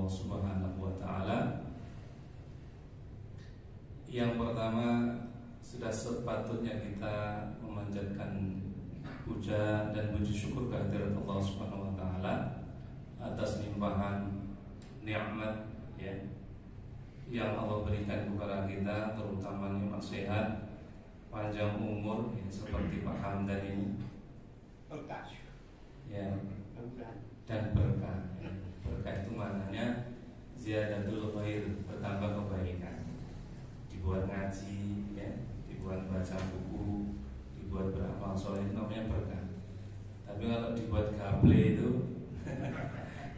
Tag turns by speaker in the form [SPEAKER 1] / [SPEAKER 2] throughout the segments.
[SPEAKER 1] Allah Subhanahu wa taala. Yang pertama, sudah sepatutnya kita memanjatkan puja dan puji syukur kehadirat Allah Subhanahu wa taala atas limpahan nikmat ya yang Allah berikan kepada kita, terutama nikmat sehat, panjang umur ya, seperti Pak Hamdan ini
[SPEAKER 2] berkah
[SPEAKER 1] ya, dan berkah ya. Berkah itu maknanya ziyadatul khair, bertambah kebaikan, dibuat ngaji ya, dibuat baca buku, dibuat beramal soleh, itu namanya berkah. Tapi kalau dibuat gable itu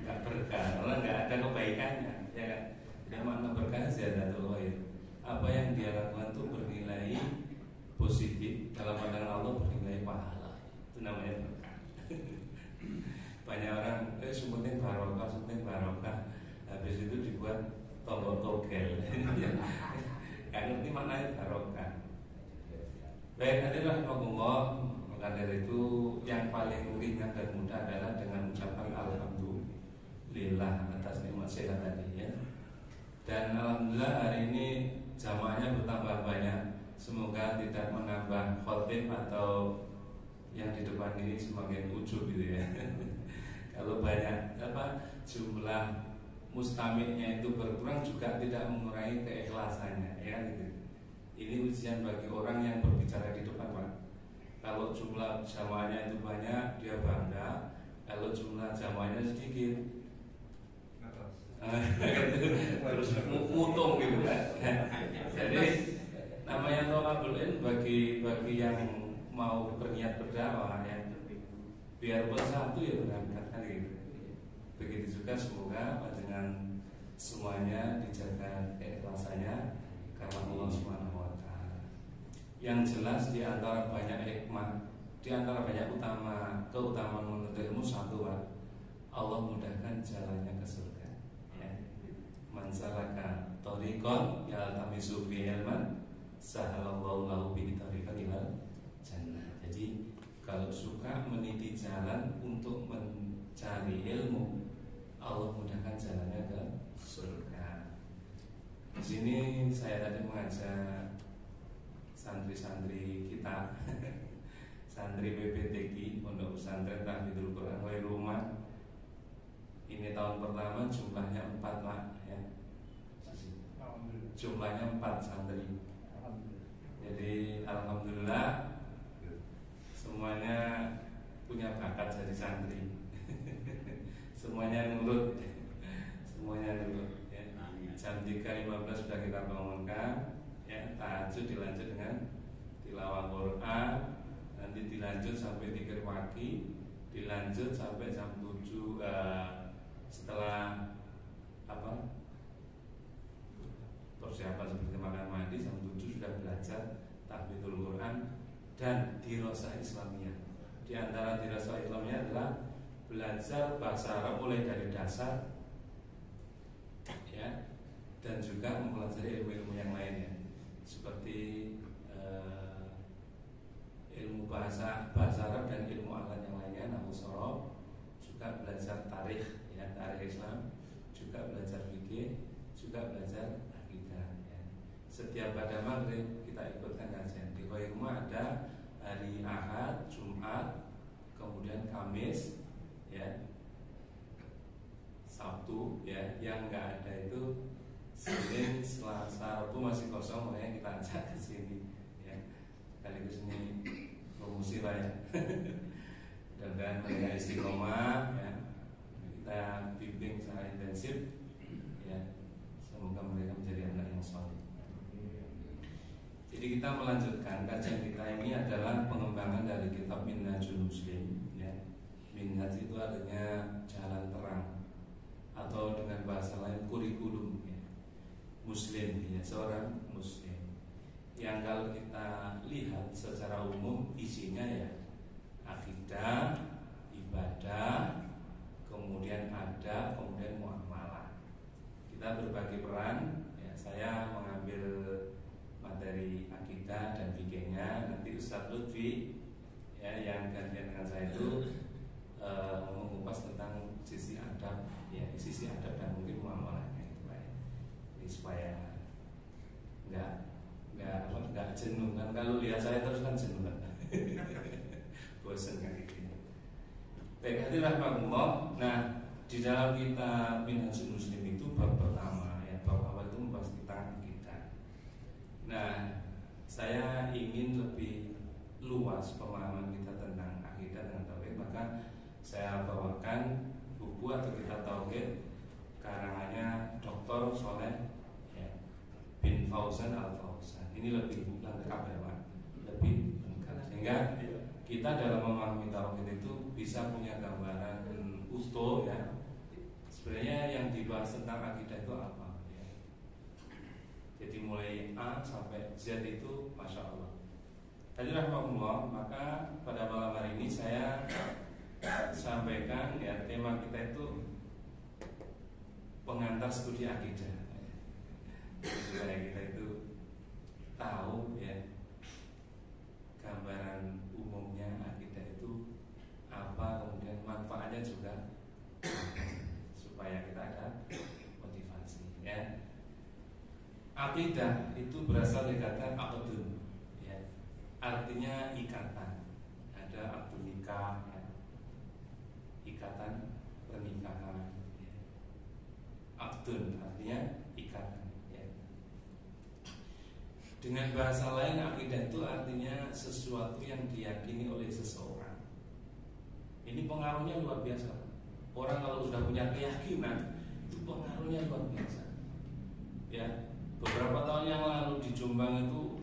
[SPEAKER 1] nggak berkah, karena nggak ada kebaikannya ya kan. Jadi makna berkah ziyadatul khair, apa yang dia lakukan itu bernilai positif, dalam pandangan Allah bernilai pahala, itu namanya berkah. Banyak orang sebutin barokah, habis itu dibuat tombol togel. Gak ngerti maknanya barokah. Baik, hadirin rahimakumullah. Maka dari itu yang paling ringan dan mudah adalah dengan ucapan alhamdulillah atas nikmat sehat tadi ya. Dan alhamdulillah hari ini jamaahnya bertambah banyak. Semoga tidak menambah khotib atau yang di depan ini semakin ujub gitu ya. Kalau banyak jumlah mustamiknya itu berkurang juga tidak mengurangi keikhlasannya ya gitu. Ini ujian bagi orang yang berbicara di depan Pak. Kalau jumlah jamaahnya itu banyak, dia bangga. Kalau jumlah jamaahnya sedikit, terus mutung gitu kan. Jadi namanya tolabul ilm bagi yang mau berniat berdakwah ya, biarpun satu ya berangkat kan gitu. Begitu juga semoga panjenengan semuanya dijaga keikhlasannya karena Allah Subhanahu wa taala. Yang jelas di antara banyak hikmah, di antara banyak keutamaan menuntut ilmu, satu Pak, Allah mudahkan jalannya ke surga ya. Man salaka thariqan yaltamisu fihi ilman sahalallahu lahu bihi thariqan ilal jannah. Jadi kalau suka meniti jalan untuk mencari ilmu, Allah mudahkan jalannya ke surga. Di sini saya tadi mengajak santri-santri kita, santri PPTQ Pondok Pesantren Tahfidzul Quran Khairul Ummah. Ini tahun pertama jumlahnya 4 Pak ya. Jumlahnya 4 santri. Jadi alhamdulillah semuanya punya bakat jadi santri. Semuanya nurut ya. Jam 3.15 sudah kita bangunkan ya, tahajud dilanjut dengan tilawah Quran, nanti dilanjut sampai 3 pagi, dilanjut sampai jam 7 setelah persiapan seperti makan mandi, jam 7 sudah belajar tahfidzul Quran dan dirasah Islamiyah. Di antara dirasah Islamiyah adalah belajar bahasa Arab mulai dari dasar ya, dan juga mempelajari ilmu-ilmu yang lainnya seperti ilmu bahasa Arab dan ilmu alat yang lainnya, nahwu sorof, juga belajar tarikh ya, tarikh Islam, juga belajar fikih, juga belajar akidah ya. Setiap pada maghrib kita ikutkan kajian. Di rumah ada hari Ahad, Jumat, kemudian Kamis ya, Sabtu ya. Yang enggak ada itu Senin, Selasa, Rabu masih kosong, makanya kita ajak ke sini ya. Sekaligus ini promosi lah ya. Dan mereka istiqomah ya, kita bimbing secara intensif ya. Semoga mereka menjadi anak yang soleh. Jadi kita melanjutkan kajian kita ini adalah pengembangan dari kitab Minhajul Muslim ya. Minhaj itu artinya jalan terang, atau dengan bahasa lain kurikulum ya. Muslim ya, seorang muslim yang kalau kita lihat secara umum isinya ya akidah, ibadah, kemudian adab, kemudian muamalah. Kita berbagi peran ya. Saya mengambil materi akidah dan fikihnya, nanti Ustaz Lutfi ya yang bosan kan gitu. Baik, hadirin rahimakumullah. Nah, di dalam kitab Minhajul Muslim itu bab pertama ya, bab awal itu membahas tentang akidah. Nah, saya ingin lebih luas pemahaman kita tentang akidah dan tauhid, maka saya bawakan buku atau kitab tauhid karangannya Dr. Soleh ya, bin Fauzan Al-Fauzan. Ini lebih lengkap ya Pak, lebih lengkap sehingga kita dalam memahami tauhid itu bisa punya gambaran utuh ya. Sebenarnya yang dibahas tentang akidah itu apa ya. Jadi mulai A sampai Z itu Masya Allah. Hadirin rahimakumullah, maka pada malam hari ini saya sampaikan ya, tema kita itu pengantar studi akidah supaya kita itu tahu ya gambaran umumnya akidah itu apa, kemudian manfaatnya juga supaya kita ada motivasi ya. Akidah itu berasal dari kata aqdun ya, artinya ikatan. Ada akad nikah ya, ikatan pernikahan ya. Aqdun artinya ikatan ya. Dengan bahasa lain, akidah itu artinya sesuatu yang diyakini oleh seseorang. Ini pengaruhnya luar biasa. Orang kalau sudah punya keyakinan, itu pengaruhnya luar biasa ya. Beberapa tahun yang lalu di Jombang itu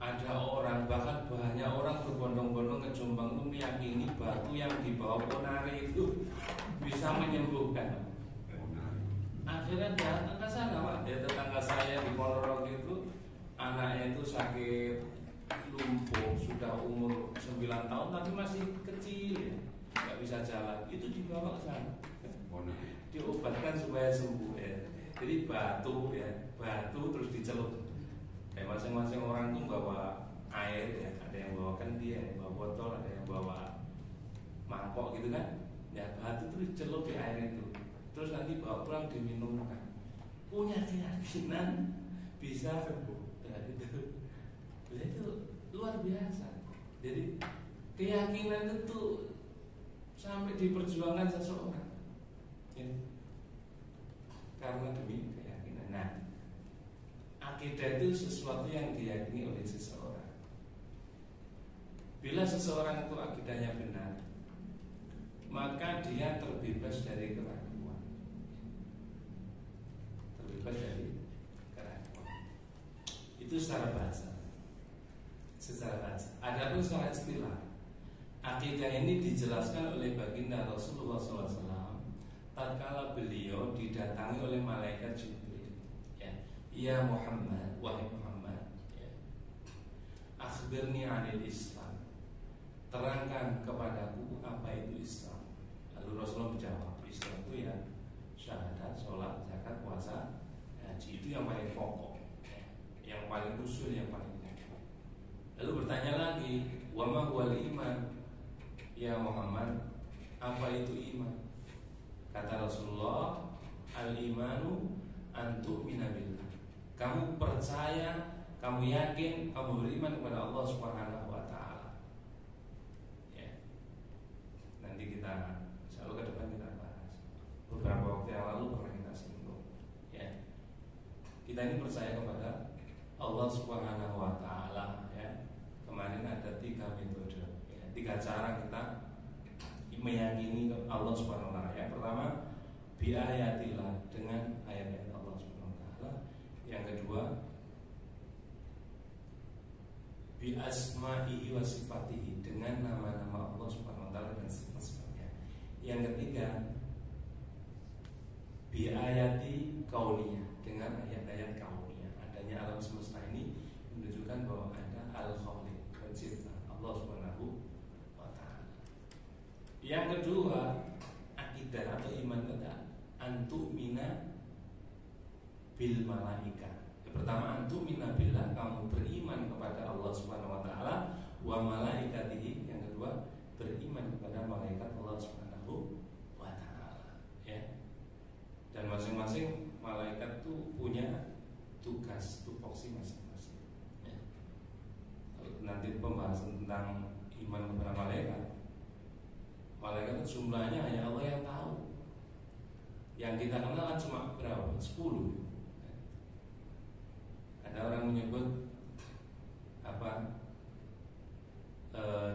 [SPEAKER 1] ada orang, bahkan banyak orang berbondong-bondong ke Jombang itu meyakini batu yang dibawa ponari itu bisa menyembuhkan. Akhirnya datang ke sana Pak, ya, tetangga saya di Ponorogo itu anaknya itu sakit lumpuh, sudah umur 9 tahun tapi masih kecil ya, nggak bisa jalan, itu dibawa ke sana, diobatkan supaya sembuh ya. Jadi batu ya, batu terus dicelup. Kayak masing-masing orang tuh bawa air ya, ada yang bawa kendi, ada yang bawa botol, ada yang bawa mangkok gitu kan. Ya batu terus dicelup di air itu, terus nanti bawa pulang diminumkan. Punya keyakinan bisa sembuh. Ya, itu luar biasa. Jadi keyakinan itu sampai diperjuangkan seseorang ya, karena demi keyakinan. Nah, akidah itu sesuatu yang diyakini oleh seseorang. Bila seseorang itu akidahnya benar, maka dia terbebas dari keraguan. Terbebas dari keraguan. Itu secara bahasa. Secara bahasa. Adapun secara istilah, akidah ini dijelaskan oleh baginda Rasulullah SAW tatkala beliau didatangi oleh malaikat Jibril. Ya Muhammad, wahai Muhammad, ya, akhbirni anil Islam, terangkan kepadaku apa itu Islam. Lalu Rasulullah menjawab, Islam itu ya syahadat, sholat, zakat, puasa, haji. Itu yang paling pokok ya, yang paling usul, yang paling pokok. Lalu bertanya lagi, wa ma huwal iman, ya Muhammad, apa itu iman? Kata Rasulullah, al-imanu antu'mina billah. Kamu percaya, kamu yakin, kamu beriman kepada Allah Subhanahu wa taala. Ya. Nanti kita selalu ke depan kita bahas. Beberapa waktu yang lalu pernah kita singgung. Ya. Kita ini percaya kepada Allah Subhanahu wa taala ya. Kemarin ada 3 metode, ya, 3 cara kita meyakini Allah Subhanahu wa taala. Yang pertama, biayatillah, dengan ayat-ayat Allah Subhanahu wa taala. Yang kedua, bi asma'ihi wa sifatihi, dengan nama-nama Allah Subhanahu wa taala dan sifat-sifatnya. Yang ketiga, bi ayati kauniyah, dengan ayat-ayat kauniyah. Adanya alam semesta ini menunjukkan bahwa ada al-khaliq, pencipta, Allah Subhanahu wa taala. Yang kedua, akidah atau iman kita antu'mina bil malaika. Yang pertama, antu'mina billah, kamu beriman kepada Allah Subhanahu wa taala, wa malaikatihi. Yang kedua, beriman kepada malaikat Allah Subhanahu wa taala ya. Dan masing-masing malaikat itu punya tugas, tupoksi masing-masing ya. Kalau nanti pembahasan tentang iman kepada malaikat. Malaikat jumlahnya hanya Allah yang tahu. Yang kita kenal kan cuma berapa? 10. Ada orang menyebut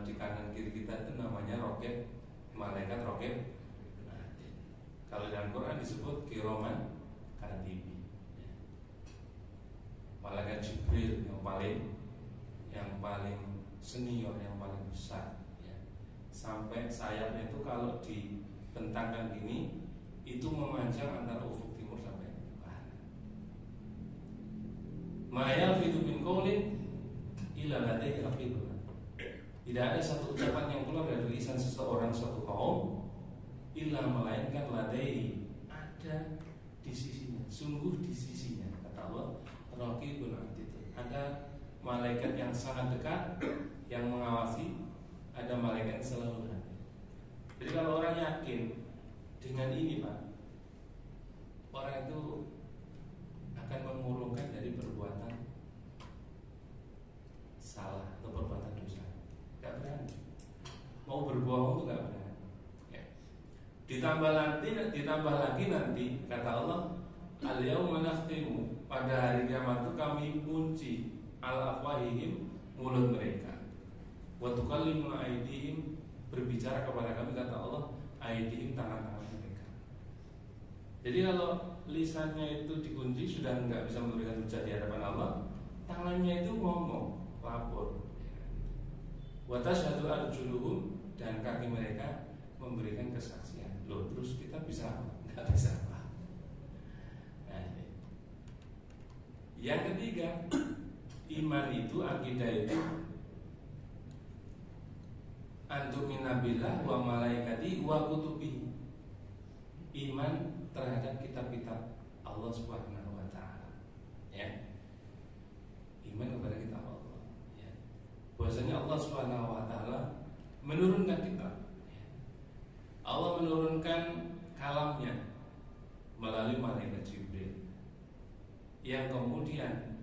[SPEAKER 1] di kanan kiri kita itu namanya roket, malaikat roket. Kalau dalam Quran disebut kiroman katibi. Malaikat Jibril yang paling senior, yang paling besar. Sampai sayapnya itu kalau dibentangkan gini, itu memanjang antara ufuk timur sampai barat. Ma yalfidu min qawlin illa ladaihi raqibun. Tidak ada satu ucapan yang keluar dari lisan seseorang suatu kaum illa melainkan ladaihi, ada di sisinya, sungguh di sisinya, kata Allah, raqibun atid. Ada malaikat yang sangat dekat yang mengawasi, ada malaikat yang selalu hadir. Jadi kalau orang yakin dengan ini, Pak, orang itu akan mengurungkan dari perbuatan salah atau perbuatan dosa. Gak berani. Mau berbohong itu gak berani. Ditambah lagi nanti kata Allah, al-yauma nakhtimu, pada hari kiamat itu kami kunci al-afwahihim, mulut mereka, wa tukallimuna aydihim, berbicara kepada kami, kata Allah, aydihim, tangan-tangan mereka. Jadi kalau lisannya itu dikunci, sudah nggak bisa memberikan hujah di hadapan Allah, tangannya itu ngomong, lapor. Wa tashhadu arjuluhum, dan kaki mereka memberikan kesaksian. Loh, terus kita bisa nggak bisa apa? Nah, yang ketiga, iman itu, akidah itu antumina billah wa malaikati wa kutubi. Iman terhadap kitab-kitab Allah Subhanahu wa taala. Ya. Iman kepada kitab Allah. Ya. Bahwasanya Allah Subhanahu wa taala menurunkan kitab. Allah menurunkan kalamnya melalui malaikat Jibril, yang kemudian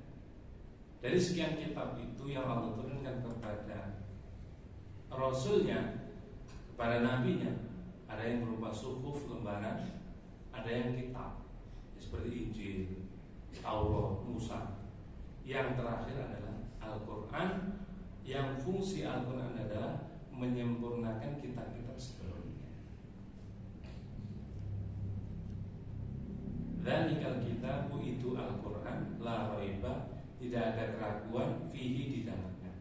[SPEAKER 1] dari sekian kitab itu yang Allah turunkan kepada Rasulnya, kepada nabinya, ada yang berupa suhuf, lembaran, ada yang kitab seperti Injil, Taurat, Musa. Yang terakhir adalah Al-Quran, yang fungsi Al-Quran adalah menyempurnakan kitab-kitab sebelumnya. Dzalikal kitabu, itu Al-Quran, la raiba, tidak ada keraguan, fihi, di dalamnya.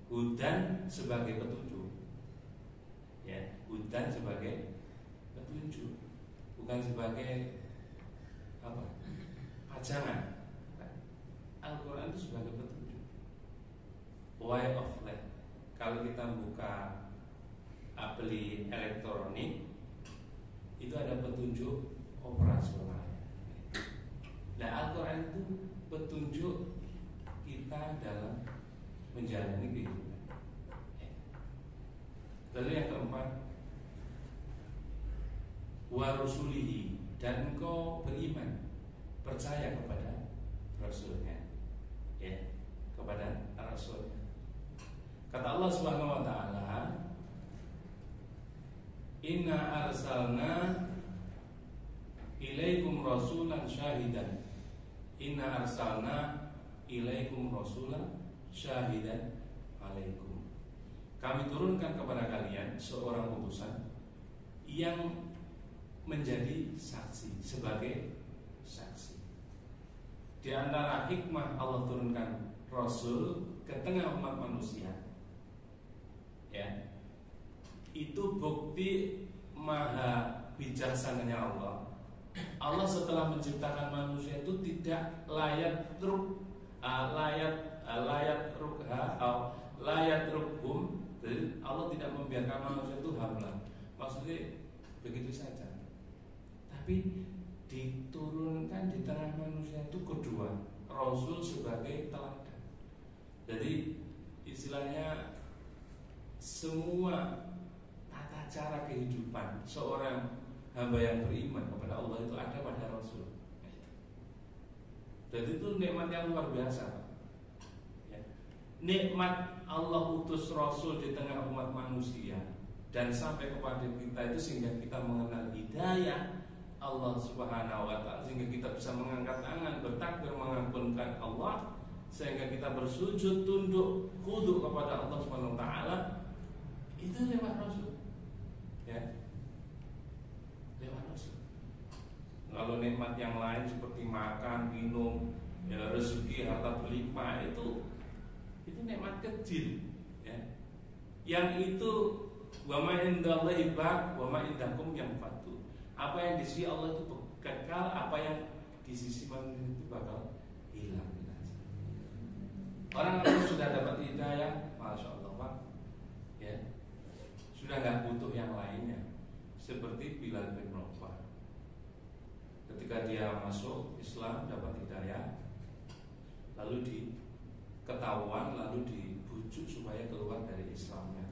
[SPEAKER 1] Hudan sebagai petunjuk. Ya, hudan sebagai petunjuk, bukan sebagai apa? Pajangan. Al-Quran itu sebagai petunjuk, way of life. Kalau kita buka beli elektronik, itu ada petunjuk operasional. Nah, Al-Quran itu petunjuk kita dalam menjalani kehidupan. Lalu yang keempat, wa rusulihi, dan engkau beriman, percaya kepada Rasulnya, ya, kepada Rasulnya. Kata Allah Subhanahu wa taala, inna arsalna ilaikum rasulan syahidan. Inna arsalna ilaikum rasulan syahidan alaikum. Kami turunkan kepada kalian seorang utusan yang menjadi saksi, sebagai saksi. Di antara hikmah Allah turunkan Rasul ke tengah umat manusia, ya, itu bukti maha bijaksananya Allah. Allah setelah menciptakan manusia itu tidak layat rukhum. Jadi Allah tidak membiarkan manusia itu hamlah. Maksudnya begitu saja. Tapi diturunkan di tengah manusia itu kedua, Rasul sebagai teladan. Jadi istilahnya semua tata cara kehidupan seorang hamba yang beriman kepada Allah itu ada pada Rasul. Jadi itu nikmat yang luar biasa, ya. nikmat Allah utus Rasul di tengah umat manusia dan sampai kepada kita itu sehingga kita mengenal hidayah Allah Subhanahu wa ta'ala, sehingga kita bisa mengangkat tangan bertakbir mengagungkan Allah, sehingga kita bersujud tunduk khudu kepada Allah Subhanahu wa ta'ala. Itu lewat Rasul, ya, lewat Rasul. Kalau nikmat yang lain seperti makan, minum, ya, rezeki, harta berlimpah itu nikmat kecil, ya. Yang itu wa ma indallahi baq wa ma indakum yanfatu. Apa yang di sisi Allah itu kekal, apa yang di sisi manusia itu bakal hilang. Orang kalau sudah dapat hidayah, masya Allah Pak, ya, sudah nggak butuh yang lainnya. Seperti Bilal bin Rabah, ketika dia masuk Islam dapat hidayah, lalu diketahuan, lalu dibujuk supaya keluar dari Islamnya,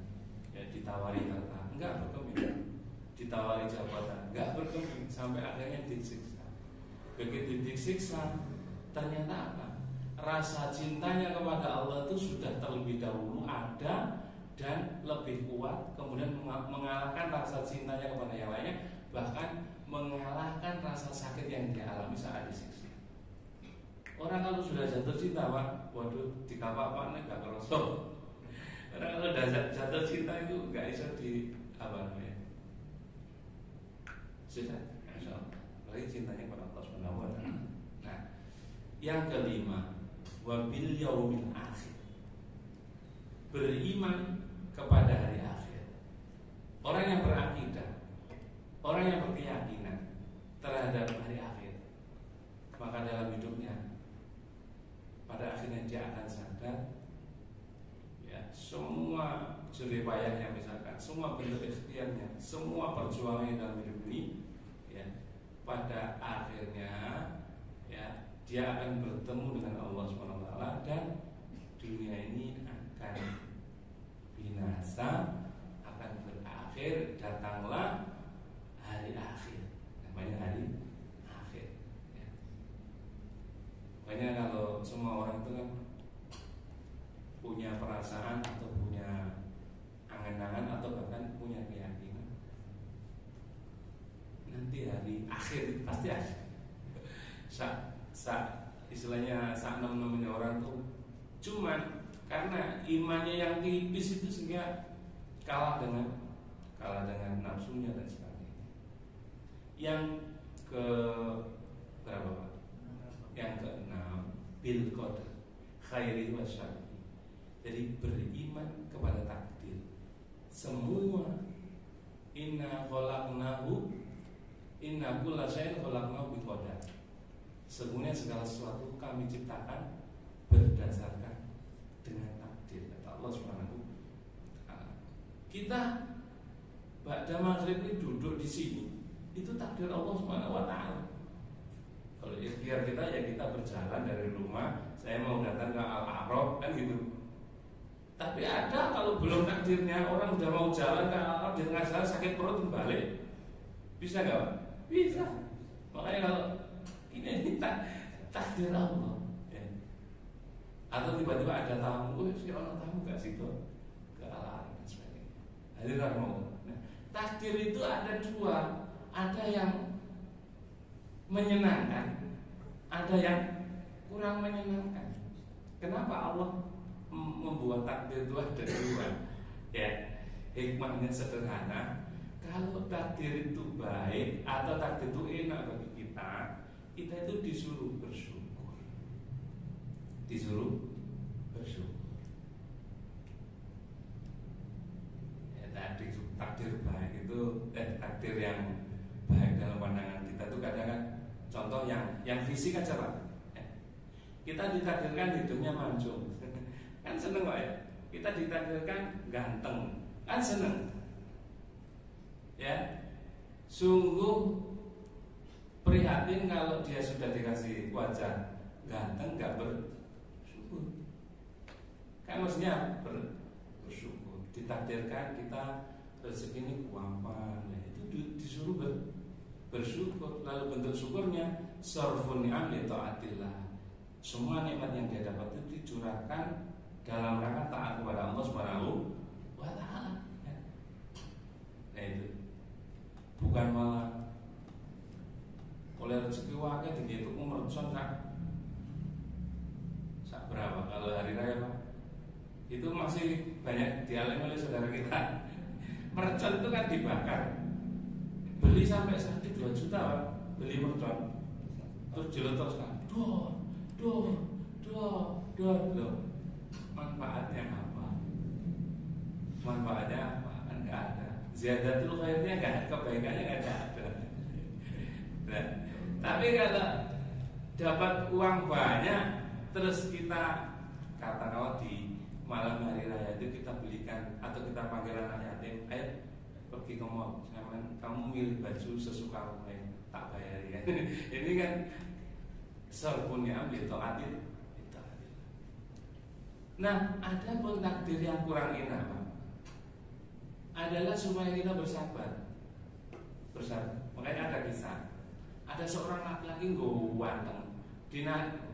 [SPEAKER 1] ya, ditawari harta, enggak berkembang, ditawari jabatan, enggak berkembang, sampai akhirnya disiksa. Begitu disiksa, ternyata apa? Rasa cintanya kepada Allah itu sudah terlebih dahulu ada dan lebih kuat, kemudian mengalahkan rasa cintanya kepada yang lainnya, bahkan mengalahkan rasa sakit yang dia alami saat disiksa. Orang kalau sudah jatuh cinta, Pak, waduh, di kapan gak kerosok. Orang kalau udah jatuh cinta itu gak bisa di apa namanya, sudah, masya Allah. Lagi cintanya kepada Allah Subhanahu wa ta'ala. Nah, yang kelima, wabil yaumil akhir, beriman kepada hari akhir. Orang yang berakidah, orang yang berkeyakinan terhadap hari akhir, maka dalam hidupnya pada akhirnya dia akan sadar, ya, semua jerih payahnya, misalkan semua bentuk ikhtiarnya, semua perjuangannya dalam hidup ini, ya, pada akhirnya, ya, dia akan bertemu dengan Allah Subhanahu wa ta'ala dan dunia ini akan binasa, akan berakhir, datanglah hari akhir, namanya hari akhir, ya. Makanya kalau semua orang itu kan punya perasaan atau punya angan-angan atau bahkan punya keyakinan nanti hari akhir pasti ada. Istilahnya nem-nemnya orang tuh cuman karena imannya yang tipis itu sehingga kalah dengan nafsunya dan sebagainya. Yang ke berapa Pak? Yang keenam, bil qadar khairi wa syarri. Jadi beriman kepada takdir. Semua inna kulla syai'in khalaqnahu bi qadar. Sebenarnya segala sesuatu kami ciptakan berdasarkan dengan takdir, kata Allah Subhanahu wa ta'ala. Kita ba'da maghrib ini duduk di sini, itu takdir Allah Subhanahu wa ta'ala. Kalau ikhtiar kita, ya kita berjalan dari rumah, saya mau datang ke Al-A'raf, kan gitu. Tapi ada kalau belum takdirnya, orang udah mau jalan ke Al-A'raf, di tengah jalan sakit perut balik. Bisa nggak Pak? Bisa. Makanya kalau ini takdir Allah, ya. Atau tiba-tiba ada tamu, si orang tamu gak sih tuh ke Al-A'raf dan sebagainya. Hadirin mau. Nah, takdir itu ada dua, ada yang menyenangkan, ada yang kurang menyenangkan. Kenapa Allah membuat takdir itu ada dua? Ya, hikmahnya sederhana. Kalau takdir itu baik atau takdir itu enak bagi kita itu disuruh bersyukur. Disuruh bersyukur. Ya, takdir baik itu takdir yang baik dalam pandangan kita itu kadang kan, contoh yang fisik aja Pak. Kita ditakdirkan hidupnya mancung, kan seneng Pak ya. Kita ditakdirkan ganteng, kan seneng. Ya, sungguh prihatin kalau dia sudah dikasih wajah ganteng nggak bersyukur. Kan maksudnya bersyukur. Ditakdirkan kita rezeki ini kuampan, ya, itu disuruh bersyukur. Lalu bentuk syukurnya sarfun ni'am li taatillah. Semua nikmat yang dia dapat itu dicurahkan dalam rangka taat kepada Allah Subhanahu wa taala. Nah itu bukan malah oleh rezeki wae digitu mercon sak berapa kalau hari raya Pak? Itu masih banyak dialami oleh saudara kita. Mercon itu kan dibakar. Beli sampai 1-2 juta Pak, beli mercon. Terus diletuskan. Loh. Manfaatnya apa? Manfaatnya apa? Enggak ada. Ziyadatul khairnya enggak ada, kebaikannya enggak ada. Nah, tapi kalau dapat uang banyak terus kita katakanlah di malam hari raya itu kita belikan atau kita panggil anak yatim, ayo pergi ke mall, kamu milih baju sesukamu, tak bayar ya. Ini kan serbunya ambil taatin. Nah, ada pun takdir yang kurang indah Pak, adalah supaya kita bersabar. Makanya ada kisah, ada seorang laki-laki ganteng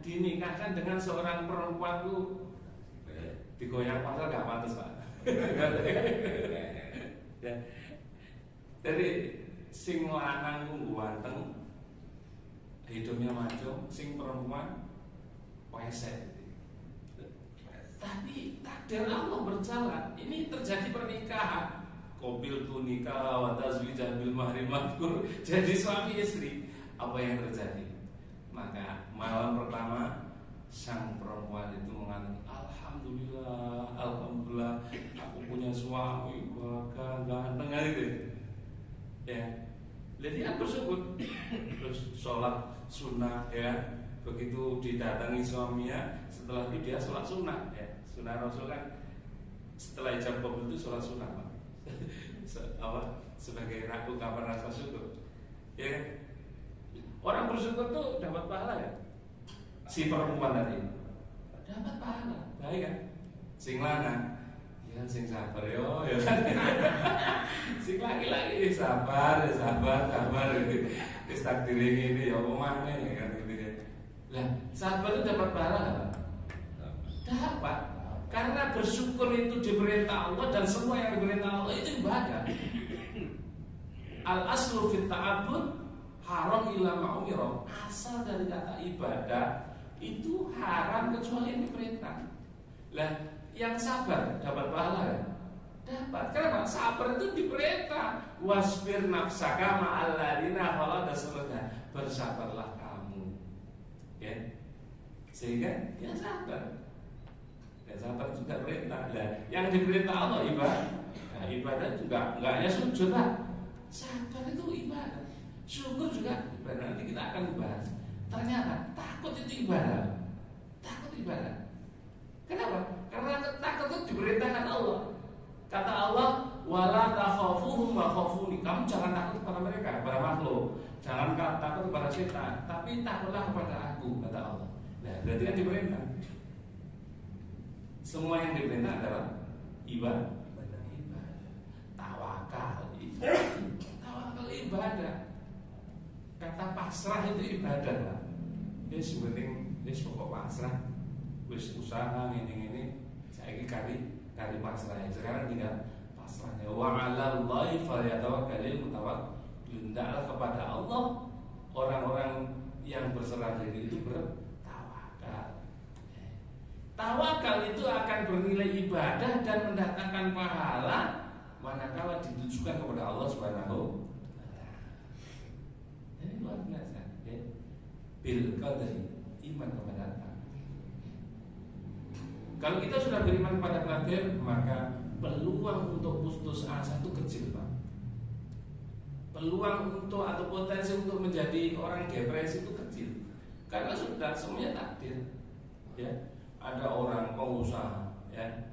[SPEAKER 1] dinikahkan dengan seorang perempuan tuh digoyang pasal gak pantas Pak. Ya. Jadi sing lanang ganteng hidupnya maco, sing perempuan pesek. Tapi takdir Allah berjalan. Ini terjadi pernikahan. Qabil tu nikah wa tazwijah bil mahri madhkur. Jadi suami istri. Apa yang terjadi? Maka malam pertama sang perempuan itu mengatakan, Alhamdulillah, aku punya suami ganteng gitu. Ya. Jadi aku bersyukur. Terus sholat sunnah ya. Begitu didatangi suaminya, setelah itu dia sholat sunnah ya. Sunnah Rasul kan setelah ijab qabul itu sholat sunnah Pak. Sebagai ungkapan rasa syukur. Ya kan? Orang bersyukur tuh dapat pahala ya. Si perempuan tadi dapat pahala, baik kan? Sing lanang ya sing sabar yo ya kan. Sing laki-laki sabar gitu. Wis takdir ini ya omane kan gitu kan. Lah, sabar itu dapat pahala enggak? Dapat. Karena bersyukur itu diperintah Allah dan semua yang diperintah Allah itu ibadah. Al aslu fit ta'abbud haram ila ma'umira. Asal dari kata ibadah itu haram kecuali yang diperintah. Lah, yang sabar dapat pahala ya? Dapat. Kenapa? Sabar itu diperintah. Wasbir nafsaka ma'al ladina khalada surga. Bersabarlah kamu. Ya. Sehingga dia sabar. Ya sabar juga perintah. Nah, yang diperintah Allah ibadah. Nah, ibadah juga enggak hanya sujud lah. Sabar itu ibadah. Syukur juga ibadah. Nanti kita akan bahas. Ternyata takut itu ibadah. Takut ibadah. Kenapa? Karena takut itu diperintahkan Allah. Kata Allah, wala takhafuhum wa khafuni. Kamu jangan takut kepada mereka, kepada makhluk. Jangan takut kepada setan, tapi takutlah kepada aku, kata Allah. Nah, berarti kan diperintah. Semua yang diperintah adalah ibadah. Tawakal ibadah. Kata pasrah itu ibadah lah. Wis penting wis pokok pasrah. Wis usaha ini saiki kali pasrah. Sekarang tinggal pasrahnya. Wa 'alallahi falyatawakkalul mutawakkilun. Hendaklah kepada Allah orang-orang yang berserah diri itu bertawakal. Tawakal itu akan bernilai ibadah dan mendatangkan pahala manakala ditujukan kepada Allah Subhanahu wa taala. Ini luar biasa, ya. Bil qadri, iman kepada Allah. Kalau kita sudah beriman kepada takdir, maka peluang untuk putus asa itu kecil, Pak. Peluang untuk atau potensi untuk menjadi orang depresi itu kecil. Karena sudah semuanya takdir. Ya. Ada orang pengusaha ya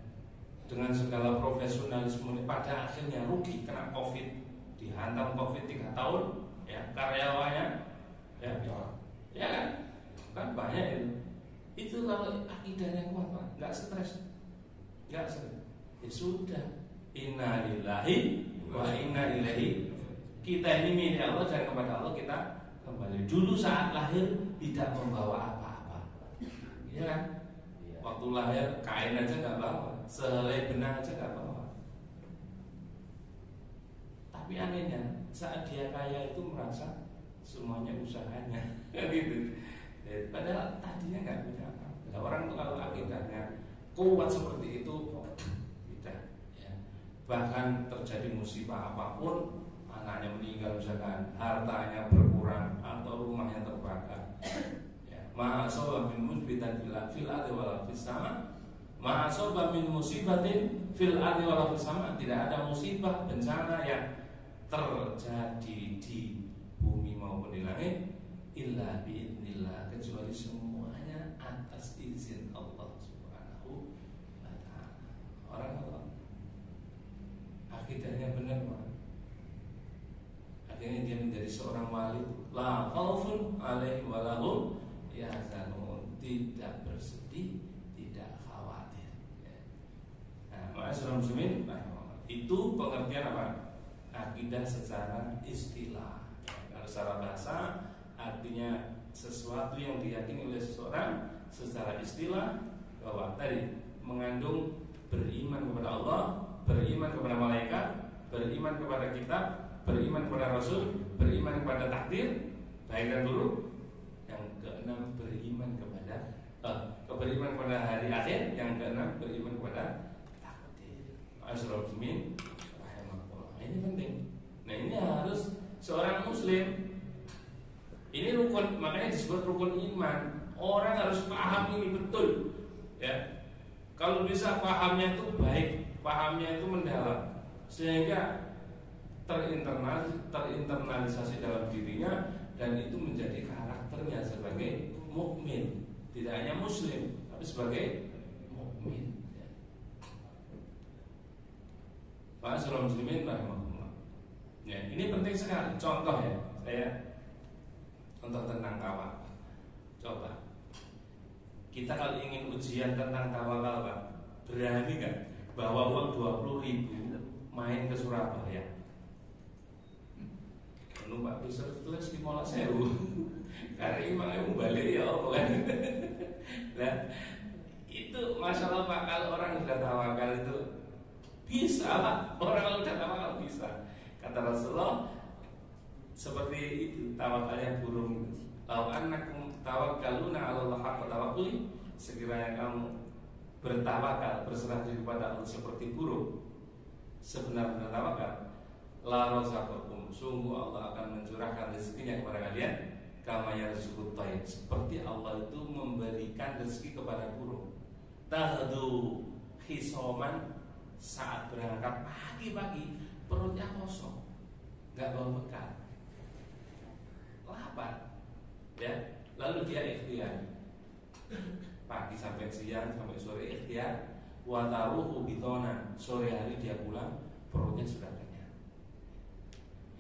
[SPEAKER 1] dengan segala profesionalisme pada akhirnya rugi kena Covid, dihantam Covid 3 tahun ya, karyawannya ya kan banyak itu kalau akidahnya kuat Pak, nggak stres. Ya sudah, inna lillahi wa inna ilaihi. Kita ini milik Allah dan kepada Allah kita kembali. Dulu saat lahir tidak membawa apa-apa, ya kan? Waktu lahir kain aja nggak bawa, sehelai benang aja nggak bawa. Tapi anehnya saat dia kaya itu merasa semuanya usahanya, gitu. Padahal tadinya nggak punya apa-apa. Orang tuh kalau akidahnya kuat seperti itu, tidak. Ya. Bahkan terjadi musibah apapun, anaknya meninggal misalkan, hartanya berkurang atau rumahnya terbakar. Ma'asoba min musbitan fil ardi wala fis sama. Ma'asoba min musibatin fil ardi wala fis sama. Tidak ada musibah bencana yang terjadi di bumi maupun di langit illa biidznillah, kecuali semuanya atas izin Allah Subhanahu wa ta'ala. Orang kalau akidahnya benar, akhirnya dia menjadi seorang wali, la khaufun alaihim wa lahum yahzanun, tidak bersedih, tidak khawatir. Nah, ma'asyiral muslimin, itu pengertian apa? Akidah secara istilah. Kalau secara bahasa artinya sesuatu yang diyakini oleh seseorang secara istilah, bahwa tadi mengandung beriman kepada Allah, beriman kepada malaikat, beriman kepada kitab, beriman kepada Rasul, beriman kepada takdir, baik dan buruk. Yang keenam beriman kepada beriman kepada hari akhir. Yang keenam beriman kepada takdir. Ma'asyiral muslimin rahimahullah. Ini penting. Nah, ini harus seorang muslim. Ini rukun, makanya disebut rukun iman. Orang harus paham ini betul. Ya. Kalau bisa pahamnya itu baik, pahamnya itu mendalam, sehingga terinternalisasi dalam dirinya, dan itu menjadi karakternya sebagai mukmin, tidak hanya muslim tapi sebagai mukmin. Ma'asyiral muslimin rahimahullah. Ya, ini penting sekali. Contoh ya, saya contoh tentang tawakal. Coba kita kalau ingin ujian tentang tawakal, Pak, berani nggak bawa uang 20.000 main ke Surabaya? Numpak bis terus di Mola Sewu. Karena imamnya mau balik ya apa kan. Nah, itu masalah Pak, kalau orang sudah tawakal itu bisa Pak. Orang kalau sudah tawakal bisa. Kata Rasulullah seperti itu tawakalnya burung. Lau annakum tawakkaluna 'ala Allah haqqa tawakkuli, sekiranya kamu bertawakal, berserah diri kepada Allah seperti burung sebenar-benar tawakal, la razaqakum, sungguh Allah akan mencurahkan rezekinya kepada kalian kama yarzuqut tayr, seperti Allah itu memberikan rezeki kepada burung. Tahdu khisoman, saat berangkat pagi-pagi perutnya kosong, nggak bawa bekal, lapar, ya. Lalu dia ikhtiar pagi sampai siang sampai sore ikhtiar, wa taruhu bitona, sore hari dia pulang perutnya sudah kenyang.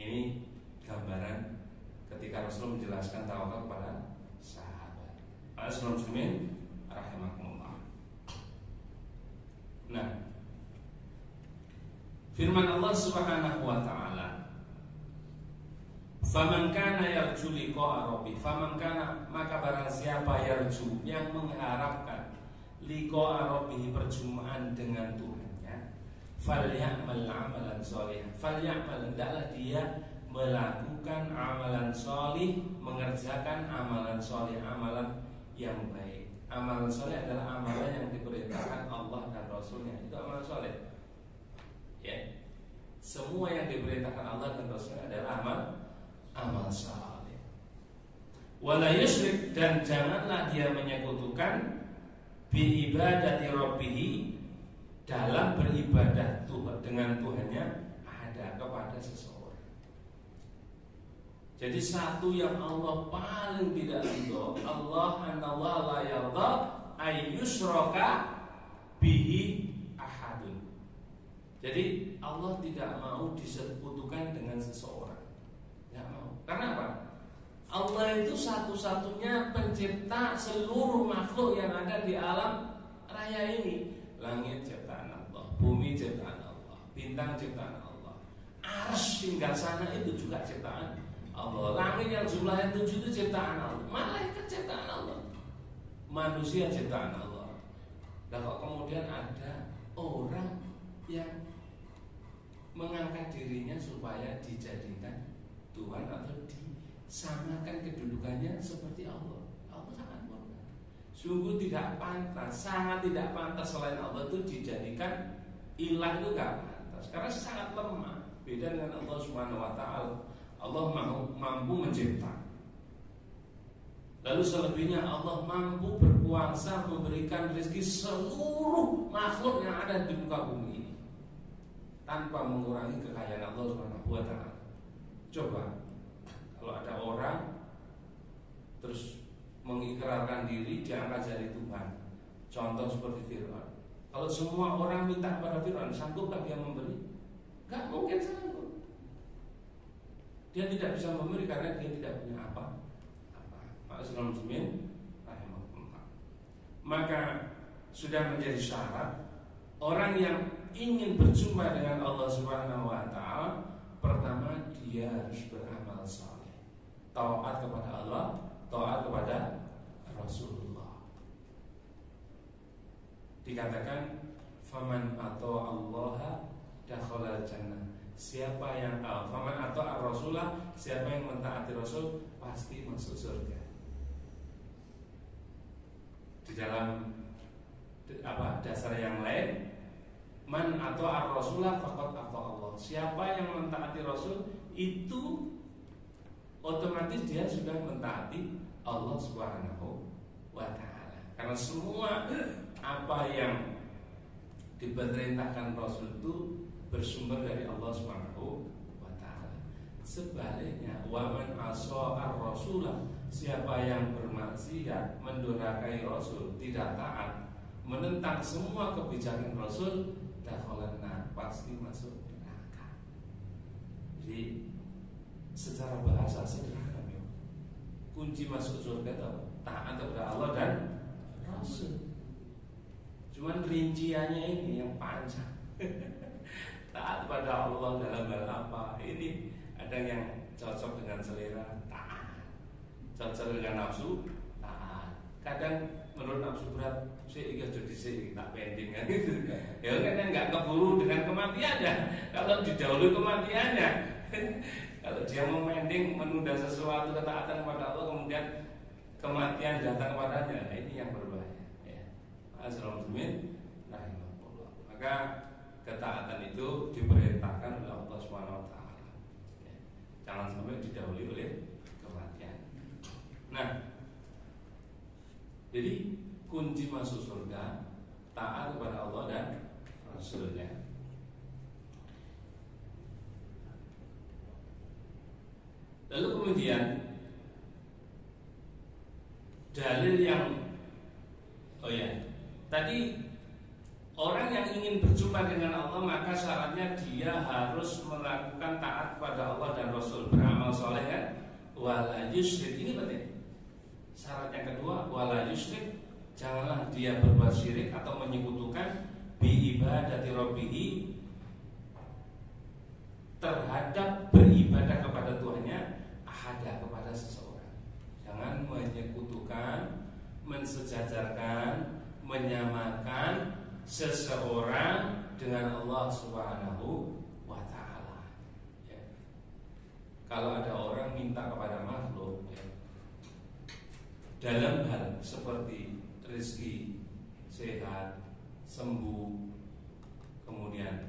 [SPEAKER 1] Ini gambaran ketika Rasul menjelaskan tawakal kepada sahabat. Ma'asyiral muslimin rahimakumullah. Nah, firman Allah Subhanahu wa taala, faman kana yarju liqa'a rabbih, faman kana, maka barang siapa yarju, yang mengharapkan liqa'a rabbih, perjumpaan dengan Tuhannya, falyamal amalan sholihan, falyamal, hendaklah dia melakukan amalan sholih, mengerjakan amalan sholih, amalan yang baik. Amalan sholih adalah amalan yang diperintahkan Allah dan Rasulnya, itu amalan sholih. Ya, semua yang diperintahkan Allah dan Rasulnya adalah amal saleh. Wala yusyrik, dan janganlah dia menyekutukan bi ibadati rabbih, dalam beribadah Tuhan dengan Tuhannya ada kepada seseorang. Jadi satu yang Allah paling tidak ridho, Allah la yarda ayyushraka bihi ahadun. Jadi Allah tidak mau disekutukan dengan seseorang. Tidak mau. Karena apa? Allah itu satu-satunya pencipta seluruh makhluk yang ada di alam raya ini. Langit ciptaan Allah, bumi ciptaan Allah, bintang ciptaan Allah, arsy tinggal sana itu juga ciptaan Allah. Langit yang jumlahnya 7 itu ciptaan Allah, malaikat ciptaan Allah, manusia ciptaan Allah. Lah kok kemudian ada orang yang mengangkat dirinya supaya dijadikan Tuhan atau disamakan kedudukannya seperti Allah. Allah sangat murka. Sungguh tidak pantas, sangat tidak pantas selain Allah itu dijadikan ilah, itu nggak pantas karena sangat lemah. Beda dengan Allah Subhanahu wa taala. Allah mampu mencipta. Lalu selebihnya Allah mampu berkuasa memberikan rezeki seluruh makhluk yang ada di muka bumi ini tanpa mengurangi kekayaan Allah Subhanahu wa taala. Coba kalau ada orang terus mengikrarkan diri diangkat jadi Tuhan. Contoh seperti Fir'aun. Kalau semua orang minta kepada Fir'aun, sanggupkah dia memberi? Gak mungkin sanggup. Dia tidak bisa memberi karena dia tidak punya apa-apa. Ma'asyiral muslimin rahimahullah. Maka sudah menjadi syarat orang yang ingin berjumpa dengan Allah Subhanahu wa taala, pertama dia harus beramal saleh. Taat kepada Allah, taat kepada Rasulullah. Dikatakan faman ata'a Allah dakhala jannah. Siapa yang faman ata'a Rasulullah, siapa yang mentaati Rasul pasti masuk surga. Di dalam dasar yang lain, man ata'a Rasulullah faqad ata'a Allah. Siapa yang mentaati Rasul itu otomatis dia sudah mentaati Allah Subhanahu wa taala. Karena semua apa yang diperintahkan Rasul itu bersumber dari Allah Subhanahu wa taala. Sebaliknya, wa man asa'a ar-rasulah, siapa yang bermaksiat, mendurhakai Rasul, tidak taat, menentang semua kebijakan Rasul, dakhalan nar, pasti masuk neraka. Jadi secara bahasa sederhana, kunci masuk surga itu taat kepada Allah dan Rasul. Cuman rinciannya ini yang panjang. Taat pada Allah dalam hal apa? Ini ada yang cocok dengan selera, taat. Cocok dengan nafsu, taat. Kadang menurut nafsu berat, saya jadi saya tak pending kan gitu. Ya kan nggak keburu dengan kematiannya. Kalau didahului kematiannya, kalau dia mau pending menunda sesuatu ketaatan kepada Allah kemudian kematian datang kepadanya, nah ini yang berbahaya. Assalamualaikum rahimahullah. Maka ketaatan itu diperintahkan oleh Allah Subhanahu wa taala. Jangan sampai didahului oleh kematian. Nah, jadi kunci masuk surga taat kepada Allah dan Rasulnya. Lalu kemudian dalil yang tadi orang yang ingin berjumpa dengan Allah maka syaratnya dia harus melakukan taat kepada Allah dan Rasul, beramal soleh kan? Wala yusyrik, ini penting. Syarat yang kedua, wala yusyrik, janganlah dia berbuat syirik atau menyekutukan bi ibadati rabbihi, terhadap beribadah kepada Tuhannya, ahada, kepada seseorang. Jangan menyekutukan, mensejajarkan, menyamakan seseorang dengan Allah Subhanahu wa taala. Ya. Kalau ada orang minta kepada makhluk, ya, dalam hal seperti rezeki, sehat, sembuh, kemudian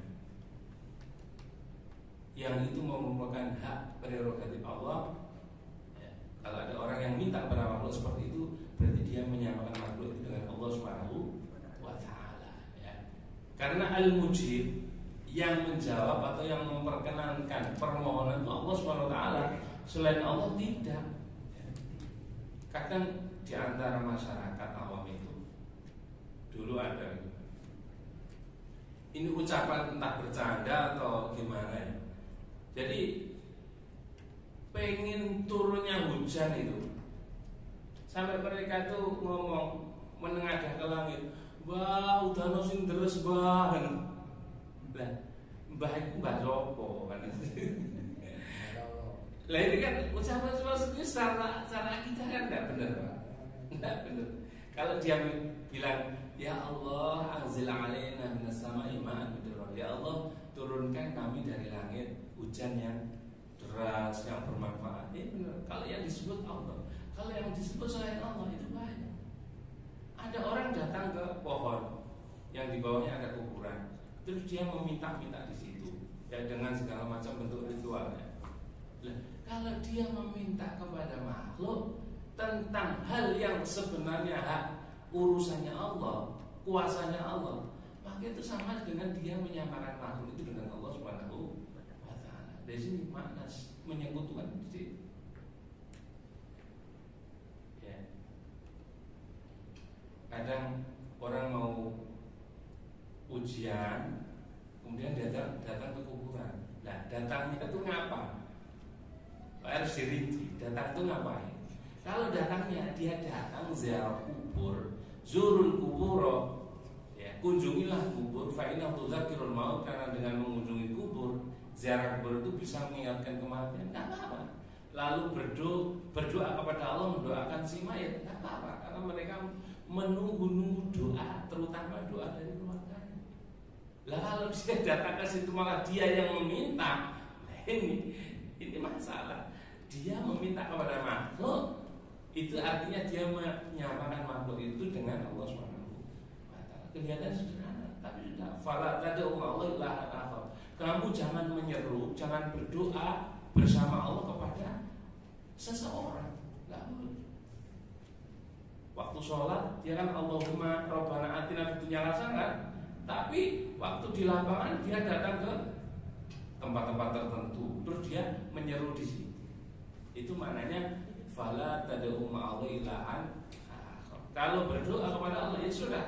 [SPEAKER 1] yang itu merupakan hak prerogatif Allah, ya. Kalau ada orang yang minta kepada makhluk seperti itu, berarti dia menyamakan makhluk itu dengan Allah Subhanahu wa taala, ya. Karena al-mujib, yang menjawab atau yang memperkenankan permohonan itu Allah Subhanahu wa taala, selain Allah tidak, ya. Kadang di antara masyarakat awam itu dulu ada, ini ucapan entah bercanda atau gimana ya. Jadi pengen turunnya hujan itu, sampai mereka tuh ngomong menengadah ke langit, "Mbah, udahno sing deres, Mbah." Lah, Mbah iku Mbah sopo kan. Lah ini kan ucapan seperti itu secara kita kan enggak benar, Pak. Enggak benar. Kalau dia bilang Ya Allah, anzil alaina minas sama'i ma'an bidrar. Ya Allah, turunkan kami dari langit hujan yang deras, yang bermanfaat. Ini benar. Kalau yang disebut Allah, kalau yang disebut selain Allah itu banyak. Ada orang datang ke pohon yang di bawahnya ada kuburan, terus dia meminta-minta di situ, ya dengan segala macam bentuk ritualnya. Nah, kalau dia meminta kepada makhluk tentang hal yang sebenarnya hak urusannya Allah, kuasanya Allah, maka itu sama dengan dia menyamakan makhluk itu dengan Allah Subhanahu wa taala. Dari sini makna menyekutukan di situ. Ya. Kadang orang mau ujian, kemudian dia datang ke kuburan. Nah, datangnya itu ngapa? Harus dirinci. Datang itu ngapain? Kalau datangnya dia datang ziarah kubur, zurul kuburo, ya, kunjungilah kubur. Fa inna tudzakirul maut, karena dengan mengunjungi kubur, ziarah kubur itu bisa mengingatkan kematian. Enggak apa-apa. Lalu berdoa kepada Allah, mendoakan si mayat, enggak apa-apa, karena mereka menunggu doa, terutama doa dari keluarganya. Lah kalau dia datang ke situ malah dia yang meminta, ini masalah. Dia meminta kepada makhluk, itu artinya dia menyamakan makhluk itu dengan Allah Subhanahu wa taala. Kelihatan sederhana, tapi sudah fala tad'u Allah ilahan akhar. Kamu jangan menyeru, jangan berdoa bersama Allah kepada seseorang. Enggak boleh. Waktu sholat dia kan Allahumma rabbana atina fid dunya hasanah, tapi waktu di lapangan dia datang ke tempat-tempat tertentu, terus dia menyeru di situ. Itu maknanya fala tad'u ma'allahi ilahan akhar. Kalau berdoa kepada Allah ya sudah,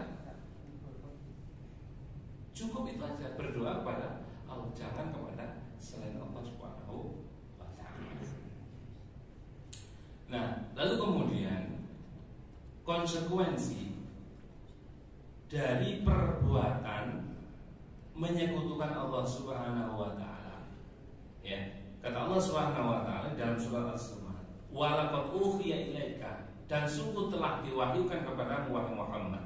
[SPEAKER 1] cukup itu aja, berdoa kepada Allah, jangan kepada selain Allah Subhanahu wa taala. Nah, lalu kemudian konsekuensi dari perbuatan menyekutukan Allah Subhanahu wa taala. Ya, kata Allah Subhanahu wa taala dalam surat As-Zumar, "Wa laqad uhiya ilaika," dan sungguh telah diwahyukan kepadamu wahai Muhammad,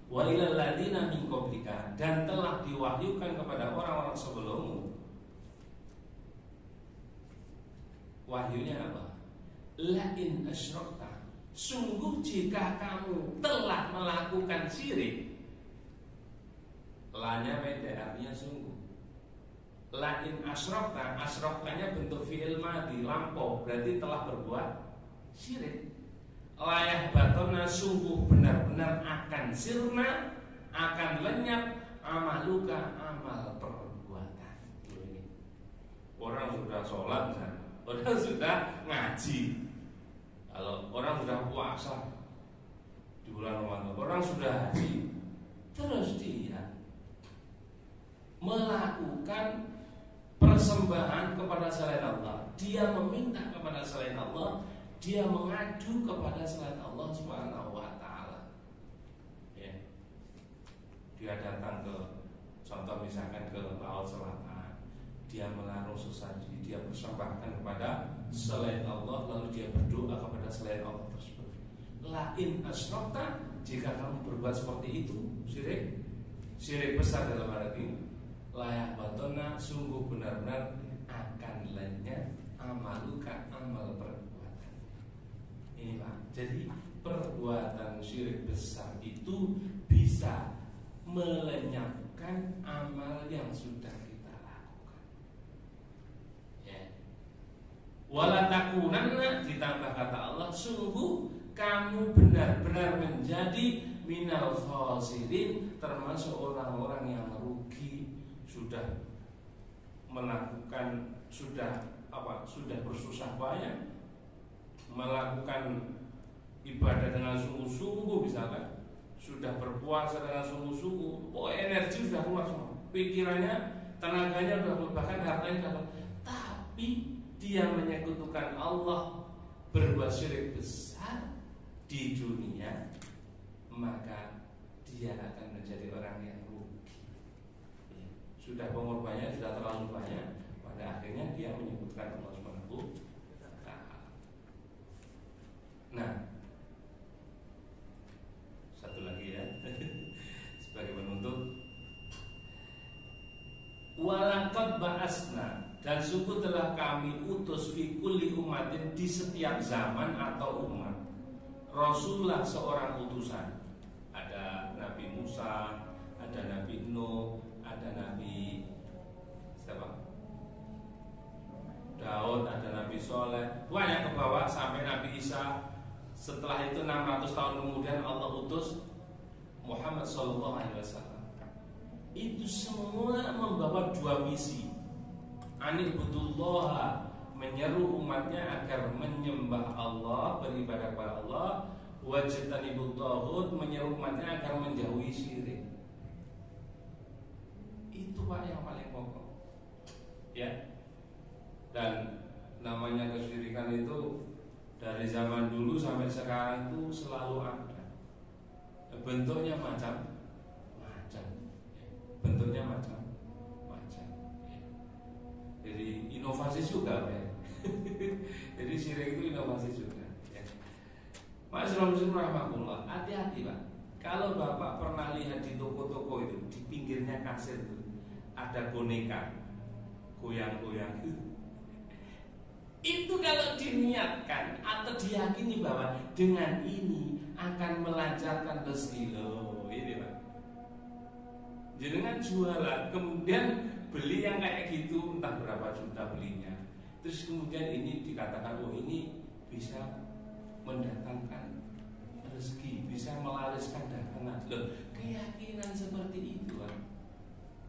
[SPEAKER 1] "wa ilal ladzina min qablika," dan telah diwahyukan kepada orang-orang sebelummu. Wahyunya apa? La in asyrakta, sungguh jika kamu telah melakukan syirik. Lanya beda, artinya sungguh. Lain asyrokta, asroktanya bentuk fi'il madhi, lampau, berarti telah berbuat syirik. Layah batona, sungguh benar-benar akan sirna, akan lenyap amaluka, amal perbuatan. Orang sudah sholat, orang sudah ngaji, kalau orang sudah puasa di bulan Ramadan, orang sudah haji, terus dia melakukan persembahan kepada selain Allah, dia meminta kepada selain Allah, dia mengadu kepada selain Allah Subhanahu wa taala. Ya. Dia datang ke, contoh misalkan ke laut selatan, dia melarung sesaji, dia persembahkan kepada selain Allah, lalu dia berdoa kepada selain Allah tersebut. Lain asyrokta, jika kamu berbuat seperti itu, syirik besar dalam arti layak batona, sungguh benar-benar akan lenyap amaluka, amal perbuatan. Ini Pak. Jadi perbuatan syirik besar itu bisa melenyapkan amal yang sudah kita lakukan. Ya. Wala takunanna, ditambah kata Allah, sungguh kamu benar-benar menjadi minal khasirin, termasuk orang-orang yang rugi, sudah melakukan, sudah bersusah payah melakukan ibadah dengan sungguh-sungguh, misalkan sudah berpuasa dengan sungguh-sungguh, energi sudah keluar semua, pikirannya, tenaganya sudah keluar, bahkan hartanya sudah keluar, tapi dia menyekutukan Allah, berbuat syirik besar di dunia, maka dia akan menjadi orang yang rugi. Sudah pengorbanannya sudah terlalu banyak, pada akhirnya dia menyebutkan Allah Subhanahu wa taala. Nah, satu lagi ya. Walaqad ba'asna, dan sungguh telah kami utus fi kulli ummatin, di setiap zaman atau umat, Rasulullah, seorang utusan. Ada Nabi Musa, ada Nabi Nuh, ada Nabi siapa? Daud, ada Nabi Soleh, banyak ke bawah sampai Nabi Isa. Setelah itu 600 tahun kemudian Allah utus Muhammad SAW. Itu semua membawa dua misi. Anibudullah, menyeru umatnya agar menyembah Allah, beribadah kepada Allah. Wajtanibut taghut, menyeru umatnya agar menjauhi syirik. Itu Pak yang paling pokok. Ya. Dan namanya kesyirikan itu dari zaman dulu sampai sekarang itu selalu ada. Bentuknya macam-macam. Bentuknya macam-macam. Jadi inovasi juga, Pak. Jadi syirik itu inovasi juga. Ma'asyiral muslimin rahmatullah, hati-hati Pak. Kalau Bapak pernah lihat di toko-toko itu, di pinggirnya kasir itu ada boneka goyang-goyang itu kalau diniatkan atau diyakini bahwa dengan ini akan melancarkan rezeki, loh ini Pak. Jangan jualan, kemudian beli yang kayak gitu, entah berapa juta belinya. Terus kemudian ini dikatakan, oh ini bisa mendatangkan rezeki, bisa melariskan dagangan. Loh, keyakinan seperti itu Pak,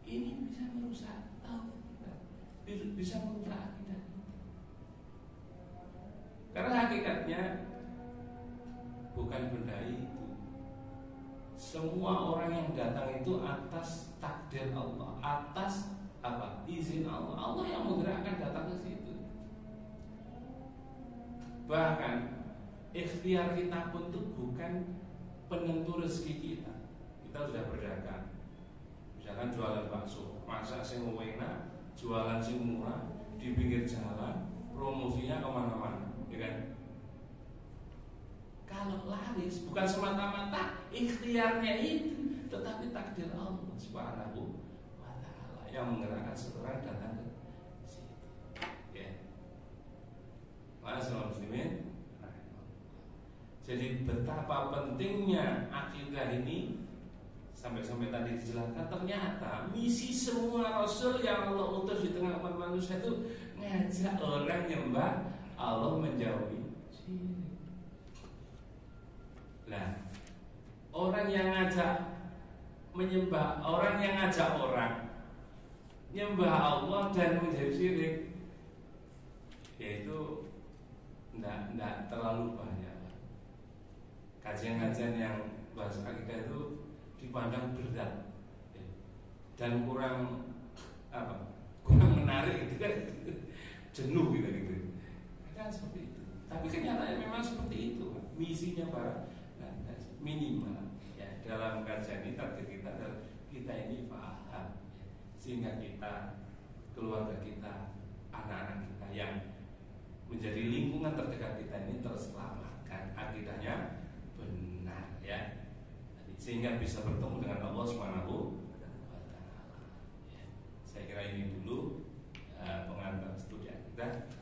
[SPEAKER 1] ini bisa merusak tauhid, bisa merusak akidah. Karena hakikatnya bukan benda itu. Semua orang yang datang itu atas takdir Allah, atas apa? Izin Allah. Allah yang menggerakkan datang ke situ. Bahkan ikhtiar kita pun itu bukan penentu rezeki kita. Kita sudah berdagang, misalkan jualan bakso, masak sing enak, jualan sing murah di pinggir jalan, promosinya kemana-mana, ya kan? Kalau laris bukan semata-mata ikhtiarnya itu, tetapi takdir Allah Subhanahu wa ta'ala yang menggerakkan seseorang datang ke situ. Ya. Ma'asyiral muslimin. Jadi betapa pentingnya akidah ini, sampai-sampai tadi dijelaskan, ternyata misi semua Rasul yang Allah utus di tengah umat manusia itu ngajak orang nyembah Allah, menjauhi syirik. Nah, orang yang ngajak menyembah, orang yang ngajak orang nyembah Allah dan menjauhi syirik, yaitu tidak terlalu banyak. Kajian-kajian yang bahas akidah itu dipandang berat dan kurang menarik, gitu kan, jenuh gitu. Kan seperti itu. Tapi kenyataannya memang seperti itu. Misinya para minimal ya, dalam kajian ini target kita adalah kita ini paham ya, sehingga kita, keluarga kita, anak-anak kita yang menjadi lingkungan terdekat kita ini terselamatkan, akidahnya benar ya, sehingga bisa bertemu dengan Allah Subhanahu wa ta'ala ya. Saya kira ini dulu pengantar studi kita.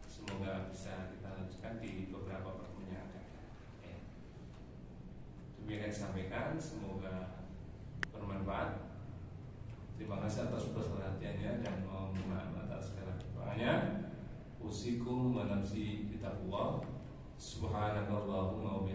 [SPEAKER 1] Semoga bisa kita lanjutkan di beberapa pertemuan yang akan datang ya. Demikian sampaikan, semoga bermanfaat. Terima kasih atas perhatiannya dan mohon maaf atas segala kekurangannya. Usikum wa nafsi bitaqwa. Subhanakallahumma wa